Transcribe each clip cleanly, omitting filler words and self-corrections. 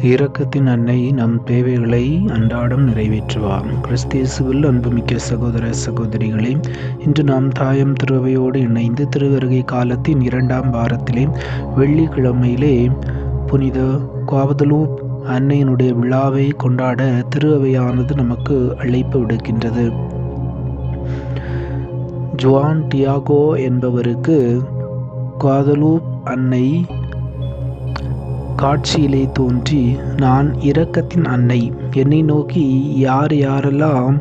இரக்கத்தின் அன்னை நம் தேவைகளை அன்றாடம் நிறைவேற்றுவார். கிறிஸ்து-இயேசுவில் அன்புமிக்க சகோதர சகோதரிகளே, இன்று நாம் தாயம் திருவையோடு இணைந்து திருவருகை காலத்தின் 2ஆம் வாரத்திலே வெள்ளிக்கிழமையிலே புனித குவாதலூப் அன்னையினுடைய விழாவை கொண்டாட திருவையானது நமக்கு அழைப்பு விடுக்கின்றது. ஜுவான் டியாகோ என்பவருக்கு குவாதலூப் அன்னை காட்சியிலே தோன்றி, நான் இரக்கத்தின் அன்னை, என்னை நோக்கி யார் யாரெல்லாம்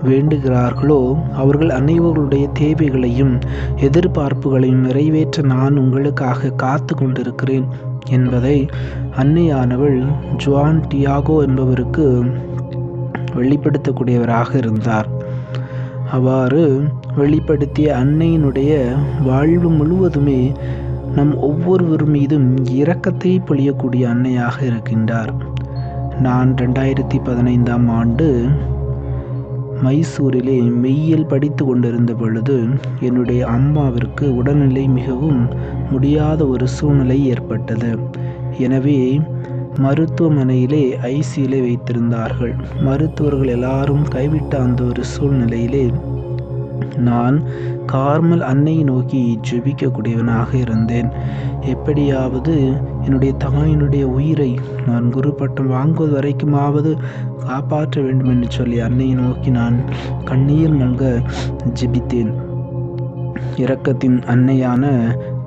வேண்டுகிறார்களோ அவர்கள் அனைவர்களுடைய தேவைகளையும் எதிர்பார்ப்புகளையும் நிறைவேற்ற நான் உங்களுக்காக காத்து கொண்டிருக்கிறேன் என்பதை அன்னையானவள் ஜுவான் டியாகோ என்பவருக்கு வெளிப்படுத்தக்கூடியவராக இருந்தார். அவ்வாறு வெளிப்படுத்திய அன்னையினுடைய வாழ்வு முழுவதுமே நம் ஒவ்வொருவர் மீதும் இரக்கத்தை பொழியக்கூடிய அன்னையாக இருக்கின்றார். நான் 2015ஆம் ஆண்டு மைசூரிலே மெய்யியல் படித்து கொண்டிருந்த பொழுது என்னுடைய அம்மாவிற்கு உடல்நிலை மிகவும் முடியாத ஒரு சூழ்நிலை ஏற்பட்டது. எனவே மருத்துவமனையிலே ஐசியூலே வைத்திருந்தார்கள். மருத்துவர்கள் எல்லாரும் கைவிட்ட அந்த ஒரு சூழ்நிலையிலே நான் கார்மல் அன்னையை நோக்கி ஜெபிக்கக்கூடியவனாக இருந்தேன். எப்படியாவது என்னுடைய தாயினுடைய உயிரை நான் குரு பட்டம் வாங்குவது வரைக்குமாவது காப்பாற்ற வேண்டும் என்று சொல்லி அன்னையை நோக்கி நான் கண்ணீர் மல்க ஜெபித்தேன். இரக்கத்தின் அன்னையான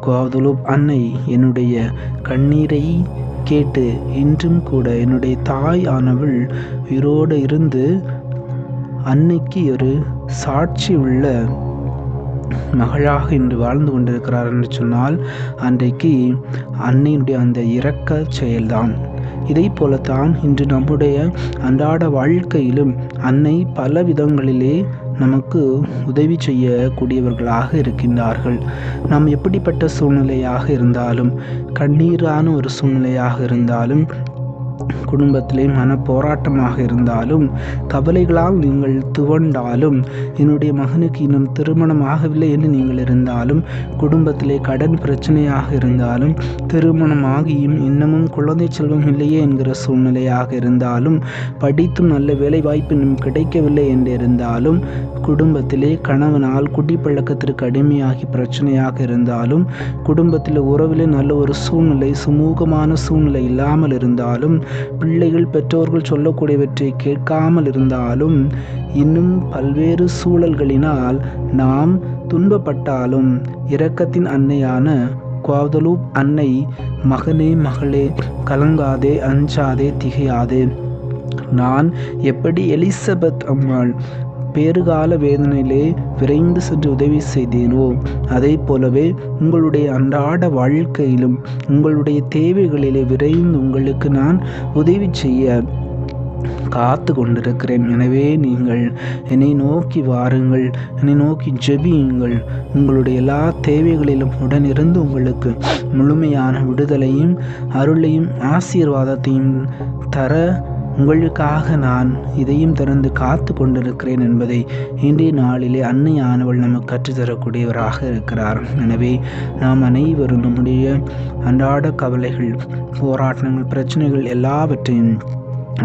குவாதலூப் அன்னை என்னுடைய கண்ணீரை கேட்டு இன்றும் கூட என்னுடைய தாய் ஆனவள் உயிரோடு இருந்து அன்னைக்கு ஒரு சாட்சி உள்ள மகளாக இன்று வாழ்ந்து கொண்டிருக்கிறார் என்று சொன்னால் அன்றைக்கு அன்னையினுடைய அந்த இரக்க செயல்தான். இதை போலத்தான் இன்று நம்முடைய அன்றாட வாழ்க்கையிலும் அன்னை பல விதங்களிலே நமக்கு உதவி செய்யக்கூடியவர்களாக இருக்கின்றார்கள். நாம் எப்படிப்பட்ட சூழ்நிலையாக இருந்தாலும், கண்ணீரான ஒரு சூழ்நிலையாக இருந்தாலும், குடும்பத்திலே மன போராட்டமாக இருந்தாலும், கவலைகளால் நீங்கள் துவண்டாலும், என்னுடைய மகனுக்கு இன்னும் திருமணம் ஆகவில்லை என்று நீங்கள் இருந்தாலும், குடும்பத்திலே கடன் பிரச்சனையாக இருந்தாலும், திருமணமாகியும் இன்னமும் குழந்தை செல்வம் இல்லையே என்கிற சூழ்நிலையாக இருந்தாலும், படித்தும் நல்ல வேலை வாய்ப்பு இன்னும் கிடைக்கவில்லை என்று இருந்தாலும், குடும்பத்திலே கணவனால் குடிப்பழக்கத்திற்கு அடிமையாகி பிரச்சனையாக இருந்தாலும், குடும்பத்தில் உறவிலே நல்ல ஒரு சூழ்நிலை, சுமூகமான சூழ்நிலை இல்லாமல் இருந்தாலும், பிள்ளைகள் பெற்றோர்கள் சொல்லக்கூடியவற்றை கேட்காமல் இருந்தாலும், இன்னும் பல்வேறு சூழல்களினால் நாம் துன்பப்பட்டாலும், இரக்கத்தின் அன்னையான குவாதலூப் அன்னை, மகனே மகளே, கலங்காதே, அஞ்சாதே, திகையாதே, நான் எப்படி எலிசபெத் அம்மாள் பேறுகால வேதனையிலே விரைந்து சென்று உதவி செய்தேனோ அதே போலவே உங்களுடைய அன்றாட வாழ்க்கையிலும் உங்களுடைய தேவைகளிலே விரைந்து உங்களுக்கு நான் உதவி செய்ய காத்து கொண்டிருக்கிறேன். எனவே நீங்கள் என்னை நோக்கி வாருங்கள், என்னை நோக்கி ஜெபியுங்கள். உங்களுடைய எல்லா தேவைகளிலும் உடனிருந்து உங்களுக்கு முழுமையான விடுதலையும் அருளையும் ஆசீர்வாதத்தையும் தர உங்களுக்காக நான் இதையும் திறந்து காத்து கொண்டிருக்கிறேன் என்பதை இன்றைய நாளிலே அன்னையானவள் நமக்கு கற்றுத்தரக்கூடியவராக இருக்கிறார். எனவே நாம் அனைவரும் நம்முடைய அன்றாட கவலைகள், போராட்டங்கள், பிரச்சனைகள் எல்லாவற்றையும்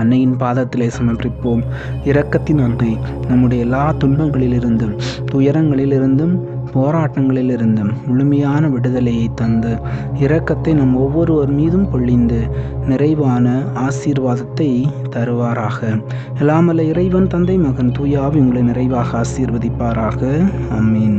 அன்னையின் பாதத்திலே சமர்ப்பிப்போம். இரக்கத்தின் அன்னை நம்முடைய எல்லா துன்பங்களிலிருந்தும், துயரங்களிலிருந்தும், போராட்டங்களிலிருந்தும் முழுமையான விடுதலையை தந்து, இரக்கத்தை நம் ஒவ்வொருவர் மீதும் பொழிந்து நிறைவான ஆசீர்வாதத்தை தருவாராக. எல்லாமல்ல இறைவன், தந்தை, மகன், தூய ஆவி உங்களை நிறைவாக ஆசீர்வதிப்பாராக. ஆமீன்.